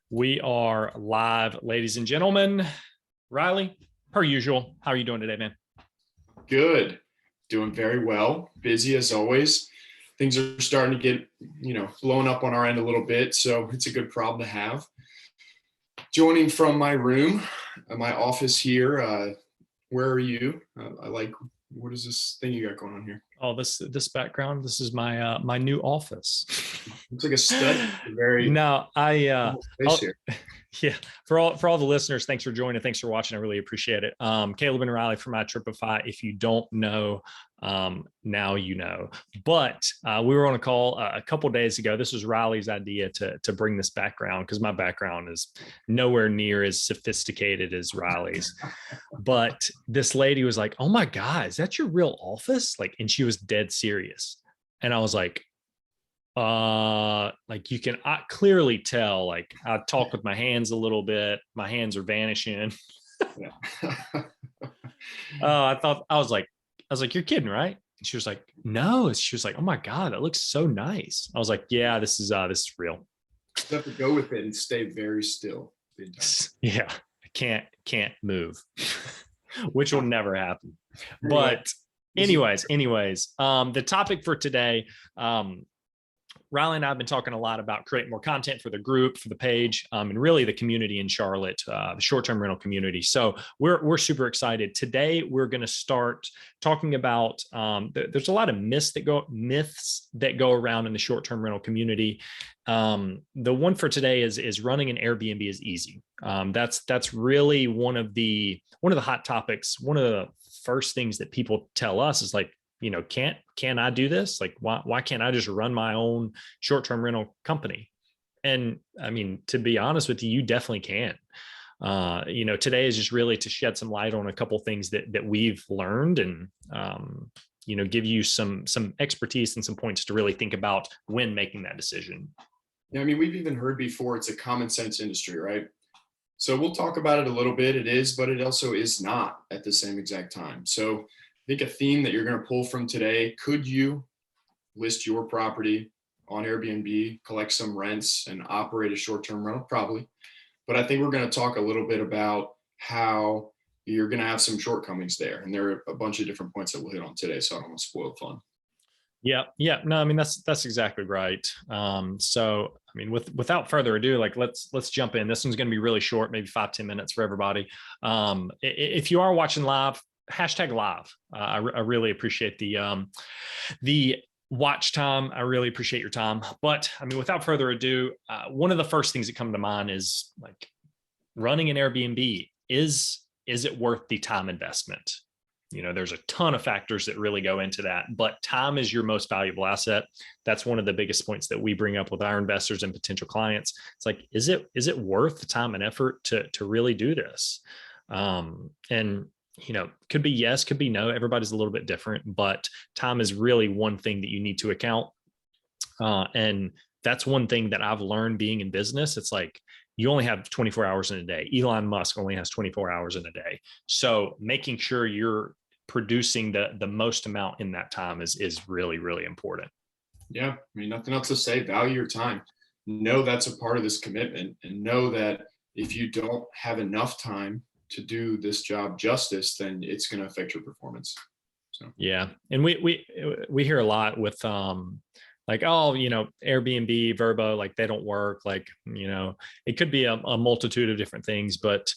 We are live, ladies and gentlemen. Riley, per usual, how are you doing today, man? Good. Doing very well. Busy as always. Things are starting to get, blown up on our end a little bit. So it's a good problem to have. Joining from my room, my office here. Where are you? What is this thing you got going on here? Oh, this background. This is my new office. Looks like a study. A very No, small space I'll, here. yeah, for all the listeners, thanks for joining. Thanks for watching. I really appreciate it. Caleb and Riley from iTripify. If you don't know, now you know. But we were on a call a couple days ago. This was Riley's idea to bring this background because my background is nowhere near as sophisticated as Riley's. But this lady was like, "Oh my God, is that your real office?" Like, and she was dead serious. And I was like you can clearly tell, like I talk with my hands a little bit. My hands are vanishing. Yeah. I was like, you're kidding, right? And she was like, no. She was like, oh my God, that looks so nice. I was like, yeah, this is real. You have to go with it and stay very still. Yeah, I can't move, which will never happen. Well, But anyways, the topic for today, Riley and I have been talking a lot about creating more content for the group, for the page, and really the community in Charlotte, the short-term rental community. So we're super excited. Today, we're going to start talking about, there's a lot of myths that go around in the short-term rental community. The one for today is running an Airbnb is easy. That's really one of the hot topics. One of the first things that people tell us is like, can I do this? Like, why can't I just run my own short-term rental company? And I mean, to be honest with you, you definitely can. Today is just really to shed some light on a couple things that we've learned and, give you some expertise and some points to really think about when making that decision. Yeah, I mean, we've even heard before it's a common sense industry, right? So we'll talk about it a little bit. It is, but it also is not at the same exact time. So I think a theme that you're going to pull from today, could you list your property on Airbnb, collect some rents, and operate a short-term rental? Probably. But I think we're going to talk a little bit about how you're going to have some shortcomings there. And there are a bunch of different points that we'll hit on today. So I don't want to spoil the fun. Yeah. Yeah. No, I mean, that's exactly right. So, I mean, without further ado, like, let's jump in. This one's going to be really short, maybe 5-10 minutes for everybody. If you are watching live, hashtag live. I really appreciate the watch time. I really appreciate your time. But I mean, without further ado, one of the first things that come to mind is like running an Airbnb. Is it worth the time investment? There's a ton of factors that really go into that, but time is your most valuable asset. That's one of the biggest points that we bring up with our investors and potential clients. It's like, is it worth the time and effort to really do this? And could be yes, could be no. Everybody's a little bit different, but time is really one thing that you need to account. And that's one thing that I've learned being in business. It's like, you only have 24 hours in a day. Elon Musk only has 24 hours in a day. So making sure you're producing the most amount in that time is really, really important. Yeah. I mean, nothing else to say. Value your time. Know that's a part of this commitment, and know that if you don't have enough time to do this job justice, then it's going to affect your performance. So yeah. And we hear a lot with like, oh, Airbnb, Verbo, like they don't work. Like, it could be a multitude of different things, but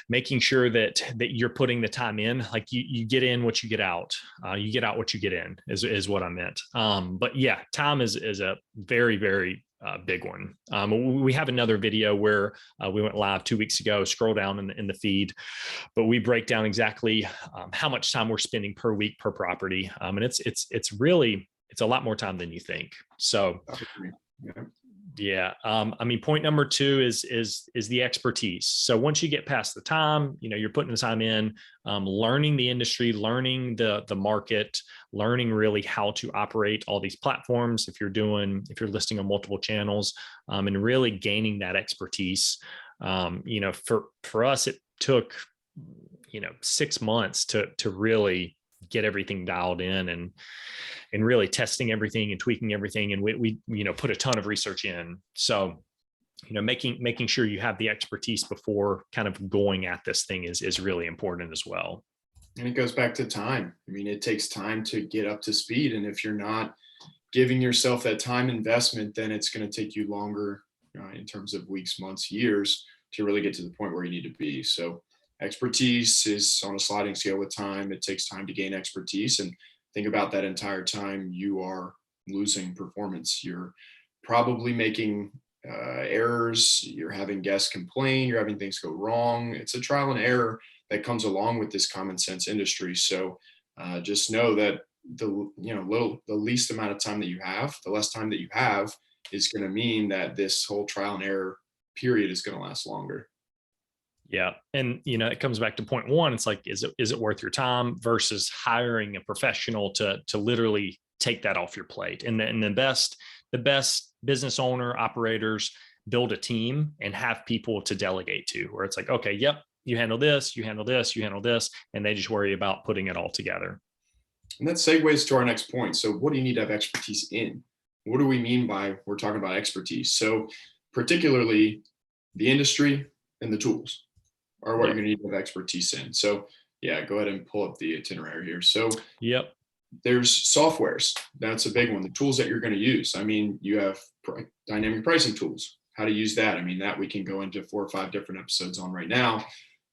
making sure that you're putting the time in, like you get in what you get out. You get out what you get in is what I meant. But yeah, time is a very, very big one. We have another video where we went live 2 weeks ago. Scroll down in the feed, but we break down exactly how much time we're spending per week per property, and it's really a lot more time than you think. So, yeah. I mean, point number 2 is the expertise. So once you get past the time, you're putting the time in, learning the industry, learning the market, learning really how to operate all these platforms. If you're listing on multiple channels, and really gaining that expertise. For us, it took 6 months to really get everything dialed in and really testing everything and tweaking everything. And we put a ton of research in. So making sure you have the expertise before kind of going at this thing is really important as well. And it goes back to time. I mean, it takes time to get up to speed. And if you're not giving yourself that time investment, then it's going to take you longer in terms of weeks, months, years to really get to the point where you need to be. So expertise is on a sliding scale with time. It takes time to gain expertise. And think about that entire time you are losing performance. You're probably making errors. You're having guests complain. You're having things go wrong. It's a trial and error that comes along with this common sense industry. So just know that the least amount of time that you have, the less time that you have, is going to mean that this whole trial and error period is going to last longer. Yeah. And, it comes back to point one. It's like, is it worth your time versus hiring a professional to literally take that off your plate? And the best business owner operators build a team and have people to delegate to, where it's like, okay, yep, you handle this, you handle this, you handle this, and they just worry about putting it all together. And that segues to our next point. So what do you need to have expertise in? What do we mean by we're talking about expertise? So particularly the industry and the tools are what you're going to need to have expertise in. So yeah, go ahead and pull up the itinerary here. So yep. There's softwares. That's a big one. The tools that you're going to use. I mean, you have dynamic pricing tools, how to use that. I mean, that we can go into 4 or 5 different episodes on right now.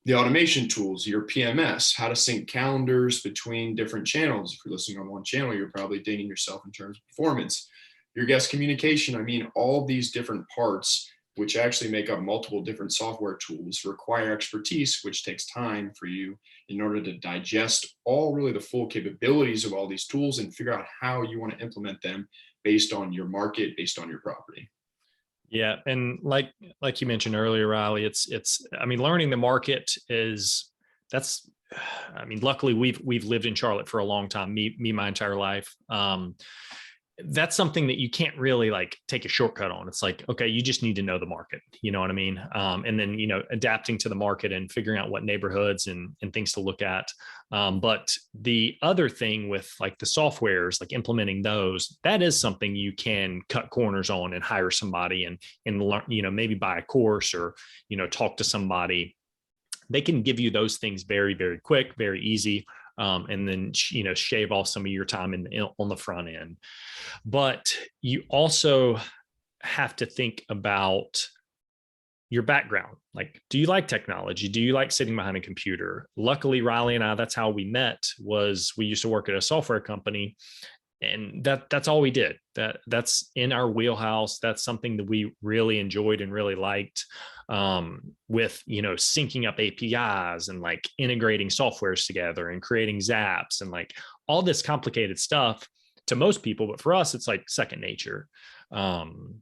The automation tools, your PMS, how to sync calendars between different channels. If you're listening on one channel, you're probably dinging yourself in terms of performance. Your guest communication. I mean, all these different parts, which actually make up multiple different software tools, require expertise, which takes time for you in order to digest really the full capabilities of all these tools and figure out how you want to implement them based on your market, based on your property. Yeah. And like you mentioned earlier, Riley, learning the market luckily we've lived in Charlotte for a long time, me my entire life. That's something that you can't really take a shortcut on. It's like, okay, you just need to know the market, you know what I mean? And then, adapting to the market and figuring out what neighborhoods and things to look at. But the other thing with the softwares, implementing those, that is something you can cut corners on and hire somebody and learn, maybe buy a course or, talk to somebody. They can give you those things very, very quick, very easy. And then, shave off some of your time on the front end. But you also have to think about your background. Do you like technology? Do you like sitting behind a computer? Luckily, Riley and I, that's how we met. Was we used to work at a software company, and that's all we did. That's in our wheelhouse. That's something that we really enjoyed and really liked. With syncing up APIs and integrating softwares together and creating zaps and all this complicated stuff to most people, but for us it's second nature. You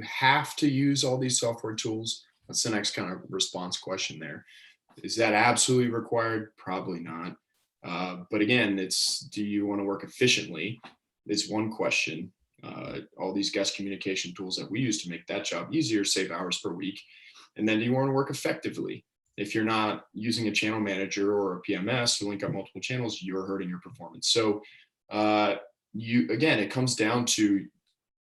have to use all these software tools. That's the next kind of response question there. Is that absolutely required? Probably not. But again, do you want to work efficiently? Is one question. All these guest communication tools that we use to make that job easier, save hours per week. And then do you want to work effectively? If you're not using a channel manager or a PMS to link up multiple channels, you're hurting your performance. So it comes down to,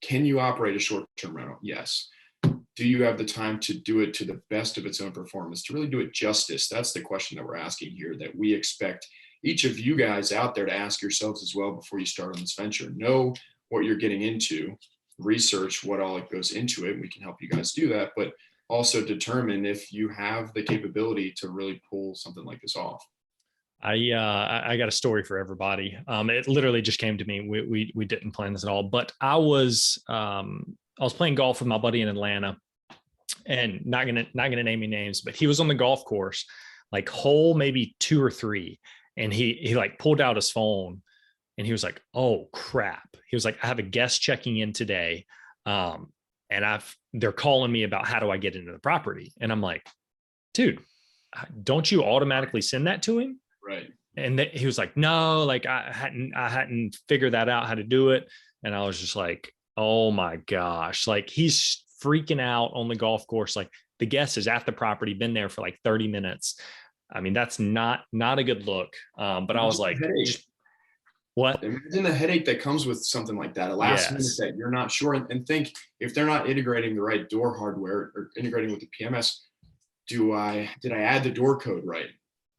can you operate a short-term rental? Yes. Do you have the time to do it to the best of its own performance, to really do it justice? That's the question that we're asking here, that we expect each of you guys out there to ask yourselves as well before you start on this venture. Know what you're getting into, research what all it goes into it. We can help you guys do that, but also determine if you have the capability to really pull something like this off. I got a story for everybody. It literally just came to me. We didn't plan this at all, but I was playing golf with my buddy in Atlanta, and not gonna name any names, but he was on the golf course, hole maybe 2 or 3, and he pulled out his phone. And he was like, oh, crap. He was like, I have a guest checking in today. And they're calling me about how do I get into the property. And I'm like, dude, don't you automatically send that to him? Right. And he was like, no, I hadn't figured that out how to do it. And I was just like, oh my gosh, he's freaking out on the golf course. The guest is at the property, been there for 30 minutes. I mean, that's not a good look. But I was like, What? Imagine the headache that comes with something like that, a last minute Yes. that you're not sure. And think if they're not integrating the right door hardware or integrating with the PMS, did I add the door code right?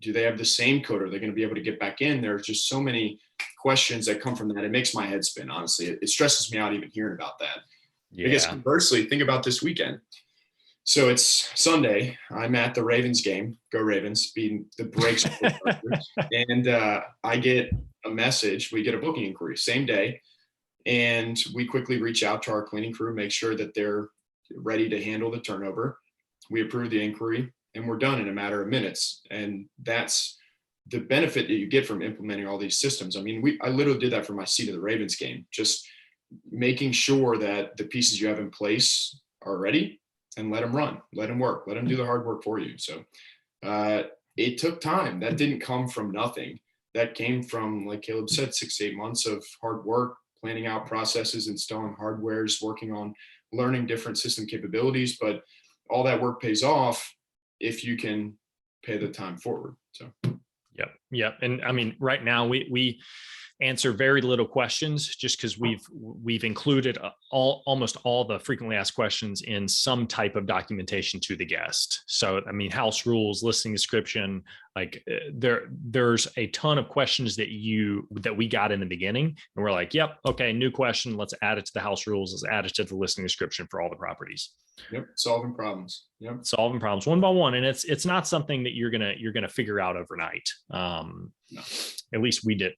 Do they have the same code? Are they going to be able to get back in? There's just so many questions that come from that. It makes my head spin, honestly. It stresses me out even hearing about that. I guess Yeah. conversely, think about this weekend. So it's Sunday. I'm at the Ravens game. Go Ravens! Being the brakes, and I get a message. We get a booking inquiry same day, and we quickly reach out to our cleaning crew, make sure that they're ready to handle the turnover. We approve the inquiry, and we're done in a matter of minutes. And that's the benefit that you get from implementing all these systems. I mean, I literally did that for my seat of the Ravens game, just making sure that the pieces you have in place are ready and let them run, let them work, let them do the hard work for you. So uh, it took time. That didn't come from nothing. That came from, like Caleb said, 6 to 8 months of hard work, planning out processes, installing hardwares, working on learning different system capabilities. But all that work pays off if you can pay the time forward. So, Yep. Yep. And I mean, right now we answer very little questions just because we've included almost all the frequently asked questions in some type of documentation to the guest. So I mean, house rules, listing description, like there's a ton of questions that we got in the beginning, and we're like, yep, okay, new question, let's add it to the house rules, let's add it to the listing description for all the properties. yep, solving problems. Yep. Solving problems one by one, and it's not something that you're gonna figure out overnight. No. At least we didn't.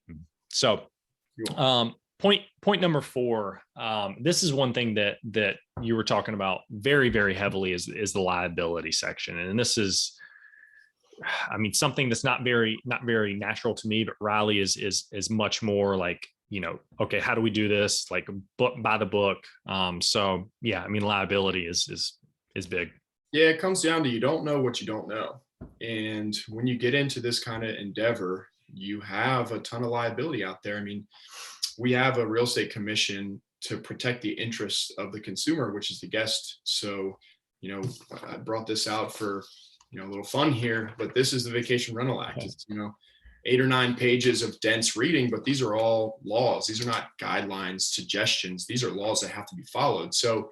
So point number 4, this is one thing that you were talking about very, very heavily is the liability section. And this is, I mean, something that's not very natural to me, but Riley is much more like, okay, how do we do this? Like book by the book. So yeah, I mean, liability is big. Yeah, it comes down to you don't know what you don't know. And when you get into this kind of endeavor, you have a ton of liability out there. I mean, we have a real estate commission to protect the interests of the consumer, which is the guest. So, I brought this out for, a little fun here, but this is the Vacation Rental Act. It's, 8 or 9 pages of dense reading, but these are all laws. These are not guidelines, suggestions. These are laws that have to be followed. So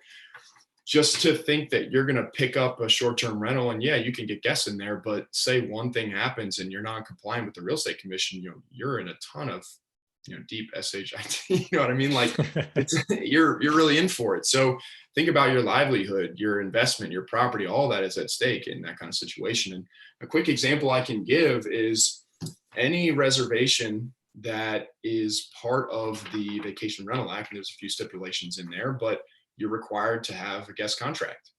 just to think that you're going to pick up a short-term rental and yeah, you can get guests in there, but say one thing happens and you're not compliant with the real estate commission, you're in a ton of, deep shit. You know what I mean? Like you're really in for it. So think about your livelihood, your investment, your property, all that is at stake in that kind of situation. And a quick example I can give is any reservation that is part of the Vacation Rental Act, and there's a few stipulations in there, but you're required to have a guest contract.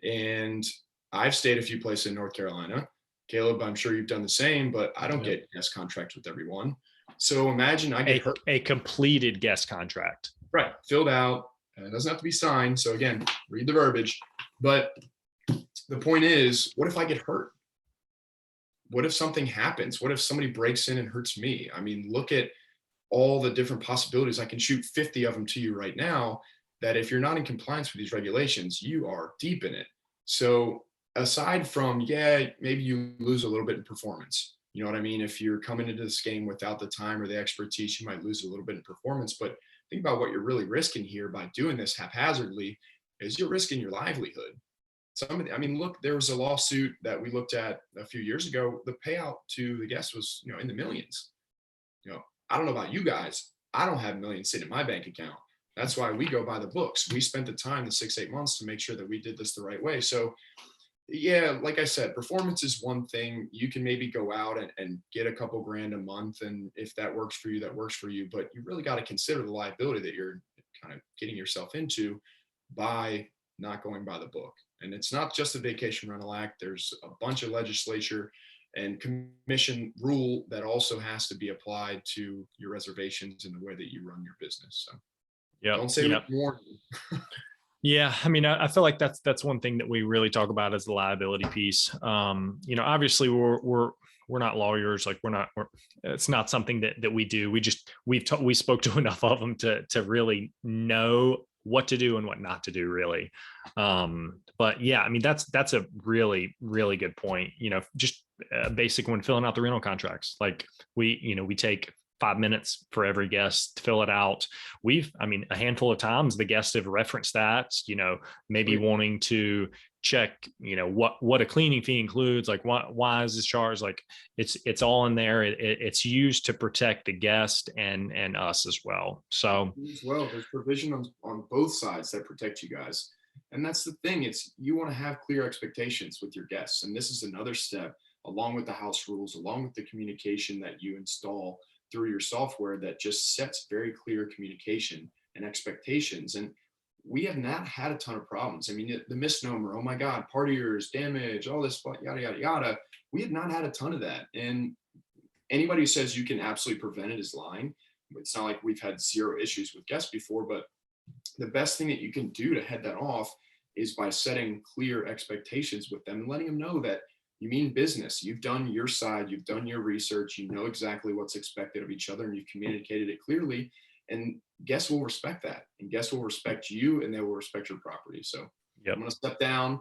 And I've stayed a few places in North Carolina. Caleb, I'm sure you've done the same, but I don't get guest contracts with everyone. So imagine I get hurt. A completed guest contract. Right. Filled out. It doesn't have to be signed. So again, read the verbiage. But the point is, what if I get hurt? What if something happens? What if somebody breaks in and hurts me? I mean, look at all the different possibilities. I can shoot 50 of them to you right now, that if you're not in compliance with these regulations, you are deep in it. So aside from, yeah, maybe you lose a little bit in performance. You know what I mean? If you're coming into this game without the time or the expertise, you might lose a little bit in performance. But think about what you're really risking here by doing this haphazardly is you're risking your livelihood. Look, there was a lawsuit that we looked at a few years ago. The payout to the guest was, in the millions. I don't know about you guys. I don't have millions sitting in my bank account. That's why we go by the books. We spent the time, the 6-8 months, to make sure that we did this the right way. So yeah, like I said, performance is one thing. You can maybe go out and get a couple grand a month. And if that works for you, that works for you. But you really got to consider the liability that you're kind of getting yourself into by not going by the book. And it's not just the Vacation Rental Act. There's a bunch of legislature and commission rule that also has to be applied to your reservations and the way that you run your business. So yeah, don't say more. Yeah, I mean, I feel like that's one thing that we really talk about is the liability piece. Obviously we're not lawyers, like it's not something that we do. We spoke to enough of them to really know what to do and what not to do, really. But yeah, I mean, that's a really, really good point. Just basic when filling out the rental contracts, like we take 5 minutes for every guest to fill it out. I mean, a handful of times the guests have referenced that, maybe wanting to check, what a cleaning fee includes, like why is this charged? Like it's all in there. It's used to protect the guest and us as well. So as well, there's provision on both sides that protect you guys. And that's the thing. You want to have clear expectations with your guests. And this is another step along with the house rules, along with the communication that you install through your software that just sets very clear communication and expectations. And we have not had a ton of problems. I mean, the misnomer, oh my God, partiers, damage, all this, yada, yada, yada. We have not had a ton of that. And anybody who says you can absolutely prevent it is lying. It's not like we've had zero issues with guests before, but the best thing that you can do to head that off is by setting clear expectations with them and letting them know that you mean business. You've done your side, you've done your research, you know exactly what's expected of each other, and you've communicated it clearly. And guests will respect that, and guests will respect you, and they will respect your property. So I'm going to step down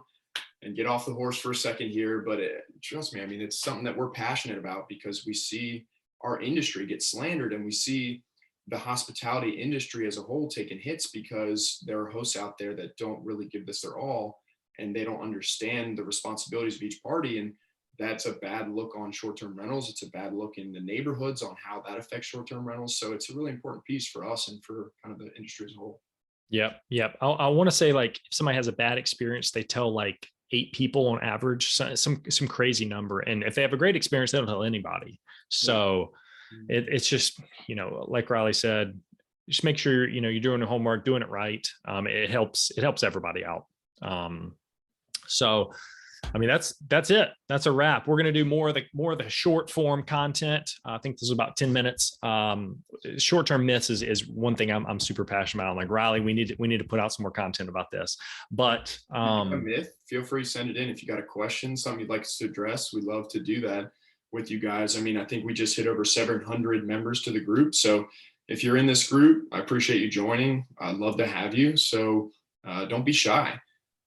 and get off the horse for a second here, but trust me, I mean, it's something that we're passionate about because we see our industry get slandered, and we see the hospitality industry as a whole taking hits because there are hosts out there that don't really give this their all, and they don't understand the responsibilities of each party. And that's a bad look on short-term rentals. It's a bad look in the neighborhoods on how that affects short-term rentals. So it's a really important piece for us and for kind of the industry as a whole. Yep. I want to say, like, if somebody has a bad experience, they tell like 8 people on average, some crazy number. And if they have a great experience, they don't tell anybody. So it's just, like Riley said, just make sure, you're doing the homework, doing it right. It helps everybody out. So, I mean, that's it. That's a wrap. We're going to do more of the short form content. I think this is about 10 minutes. Short-term myths is one thing I'm super passionate about. I'm like, Riley, we need to put out some more content about this, but, a myth, feel free to send it in. If you got a question, something you'd like us to address, we'd love to do that with you guys. I mean, I think we just hit over 700 members to the group. So if you're in this group, I appreciate you joining. I'd love to have you. So don't be shy.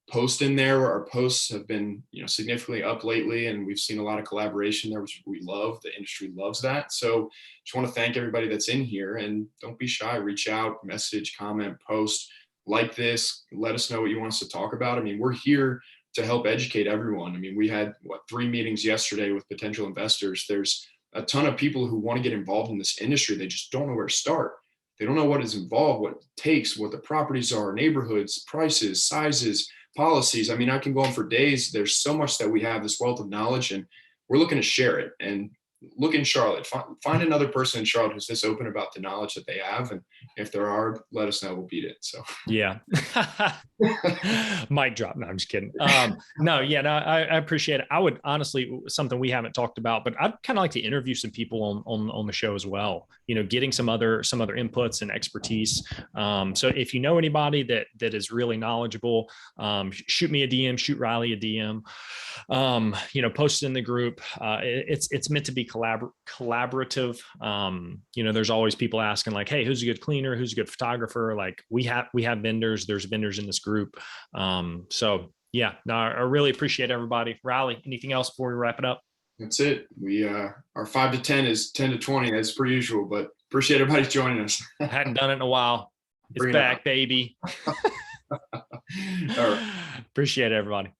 Post in there. Our posts have been, significantly up lately, and we've seen a lot of collaboration there, which we love. The industry loves that. So just want to thank everybody that's in here, and don't be shy. Reach out, message, comment, post, like this. Let us know what you want us to talk about. I mean, we're here to help educate everyone. I mean, we had 3 meetings yesterday with potential investors. There's a ton of people who want to get involved in this industry. They just don't know where to start. They don't know what is involved, what it takes, what the properties are, neighborhoods, prices, sizes, policies. I mean, I can go on for days. There's so much that we have, this wealth of knowledge, and we're looking to share it. And look in Charlotte, find another person in Charlotte who's this open about the knowledge that they have. And if there are, let us know, we'll beat it. So yeah. Mic drop. No, I'm just kidding. No, I appreciate it. I would honestly, something we haven't talked about, but I'd kind of like to interview some people on the show as well, getting some other inputs and expertise. So if you know anybody that is really knowledgeable, shoot me a DM, shoot Riley a DM, post it in the group. It's meant to be collaborative. There's always people asking like, hey, who's a good cleaner? Who's a good photographer? Like we have vendors, there's vendors in this group. So yeah, no, I really appreciate everybody. Riley, anything else before we wrap it up? That's it. We, our 5 to 10 is 10 to 20 as per usual, but appreciate everybody joining us. Hadn't done it in a while. It's back, baby. All right. Appreciate it, everybody.